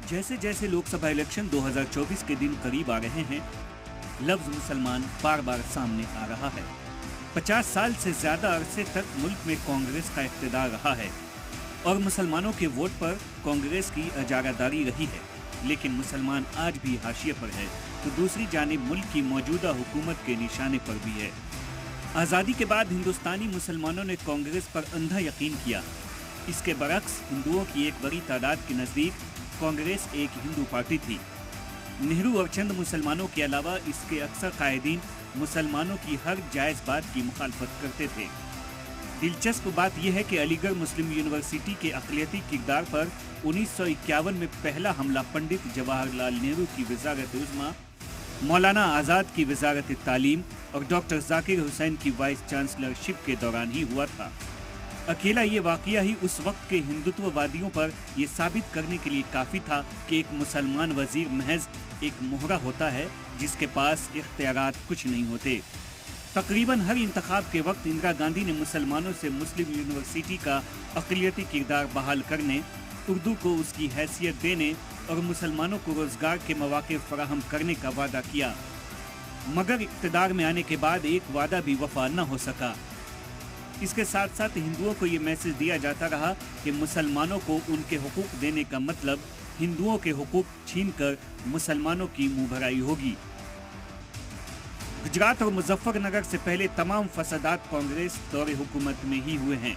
जैसे जैसे लोकसभा इलेक्शन 2024 के दिन करीब आ रहे हैं, लफ्ज मुसलमान बार बार सामने आ रहा है। 50 साल से ज्यादा अरसे तक मुल्क में कांग्रेस का इख्तिदार रहा है और मुसलमानों के वोट पर कांग्रेस की अजारादारी रही है, लेकिन मुसलमान आज भी हाशिए पर है तो दूसरी जानिब मुल्क की मौजूदा हुकूमत के निशाने पर भी है। आज़ादी के बाद हिंदुस्तानी मुसलमानों ने कांग्रेस पर अंधा यकीन किया। इसके बरक्स हिंदुओं की एक बड़ी तादाद के नज़दीक कांग्रेस एक हिंदू पार्टी थी। नेहरू और चंद मुसलमानों के अलावा इसके अक्सर कायदीन मुसलमानों की हर जायज़ बात की मुखालफत करते थे। दिलचस्प बात यह है कि अलीगढ़ मुस्लिम यूनिवर्सिटी के अक़लियती किरदार पर 1951 में पहला हमला पंडित जवाहरलाल नेहरू की वज़ारत उज़्मा, मौलाना आज़ाद की वज़ारत तालीम और डॉक्टर ज़ाकिर हुसैन की वाइस चांसलरशिप के दौरान ही हुआ था। अकेला ये वाक़या ही उस वक्त के हिंदुत्ववादियों पर ये साबित करने के लिए काफ़ी था कि एक मुसलमान वज़ीर महज एक मोहरा होता है जिसके पास इख्तियारात कुछ नहीं होते। तकरीबन हर इंतखाब के वक्त इंदिरा गांधी ने मुसलमानों से मुस्लिम यूनिवर्सिटी का अक़लियती किरदार बहाल करने, उर्दू को उसकी हैसियत देने और मुसलमानों को रोज़गार के मौक़े फराहम करने का वादा किया, मगर इक़्तिदार में आने के बाद एक वादा भी वफा न हो सका। इसके साथ साथ हिंदुओं को ये मैसेज दिया जाता रहा कि मुसलमानों को उनके हुकूक देने का मतलब हिंदुओं के हुकूक छीनकर मुसलमानों की मुँह भराई होगी। गुजरात और मुजफ्फरनगर से पहले तमाम फसादात कांग्रेस दौरे हुकूमत में ही हुए हैं,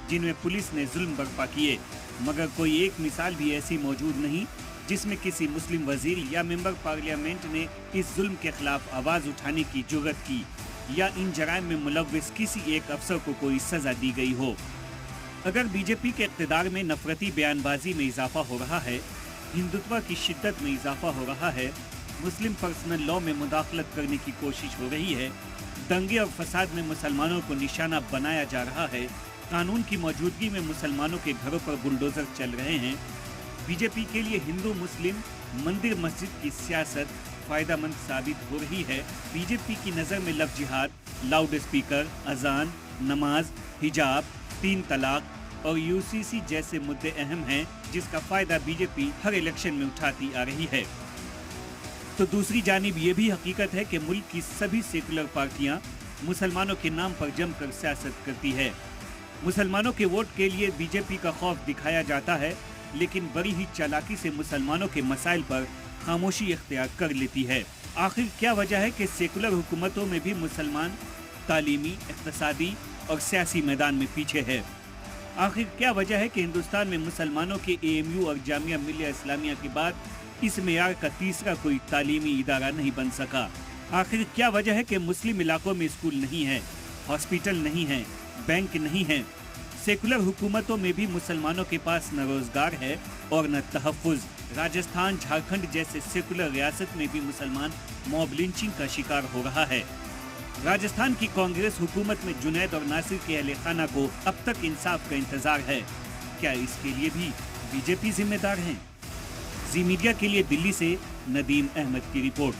जिनमें पुलिस ने जुल्म बर्पा किए, मगर कोई एक मिसाल भी ऐसी मौजूद नहीं जिसमें किसी मुस्लिम वजीर या मेंबर पार्लियामेंट ने इस जुल्म के खिलाफ आवाज़ उठाने की जुर्रत की या इन जराइम में मुलव्विस किसी एक अफसर को कोई सज़ा दी गई हो। अगर बीजेपी के इक़्तिदार में नफरती बयानबाजी में इजाफा हो रहा है, हिंदुत्व की शिद्दत में इजाफा हो रहा है, मुस्लिम पर्सनल लॉ में मुदाखलत करने की कोशिश हो रही है, दंगे और फसाद में मुसलमानों को निशाना बनाया जा रहा है, कानून की मौजूदगी में मुसलमानों के घरों पर बुलडोजर चल रहे हैं, बीजेपी के लिए हिंदू मुस्लिम मंदिर मस्जिद की सियासत फ़ायदेमंद साबित हो रही है। बीजेपी की नज़र में लव जिहाद, लाउड स्पीकर, अजान, नमाज, हिजाब, 3 तलाक और यूसीसी जैसे मुद्दे अहम हैं, जिसका फ़ायदा बीजेपी हर इलेक्शन में उठाती आ रही है। तो दूसरी जानिब ये भी हकीकत है कि मुल्क की सभी सेकुलर पार्टियां मुसलमानों के नाम पर जमकर सियासत करती है। मुसलमानों के वोट के लिए बीजेपी का खौफ दिखाया जाता है, लेकिन बड़ी ही चालाकी से मुसलमानों के मसाइल पर खामोशी इख्तियार कर लेती है। आखिर क्या वजह है कि सेकुलर हुकूमतों में भी मुसलमान तालीमी, इक़्तिसादी और सियासी मैदान में पीछे है? आखिर क्या वजह है कि हिंदुस्तान में मुसलमानों के AMU और जामिया मिलिया इस्लामिया के बाद इस मेयार का तीसरा कोई तालीमी इदारा नहीं बन सका? आखिर क्या वजह है कि मुस्लिम इलाकों में स्कूल नहीं है, हॉस्पिटल नहीं है, बैंक नहीं है? सेकुलर हुकूमतों में भी मुसलमानों के पास न रोजगार है और न तहफ़्फ़ुज़। राजस्थान, झारखंड जैसे सेकुलर रियासत में भी मुसलमान मॉब लिंचिंग का शिकार हो रहा है। राजस्थान की कांग्रेस हुकूमत में जुनैद और नासिर के अहले खाना को अब तक इंसाफ का इंतजार है। क्या इसके लिए भी बीजेपी जिम्मेदार है? जी मीडिया के लिए दिल्ली से नदीम अहमद की रिपोर्ट।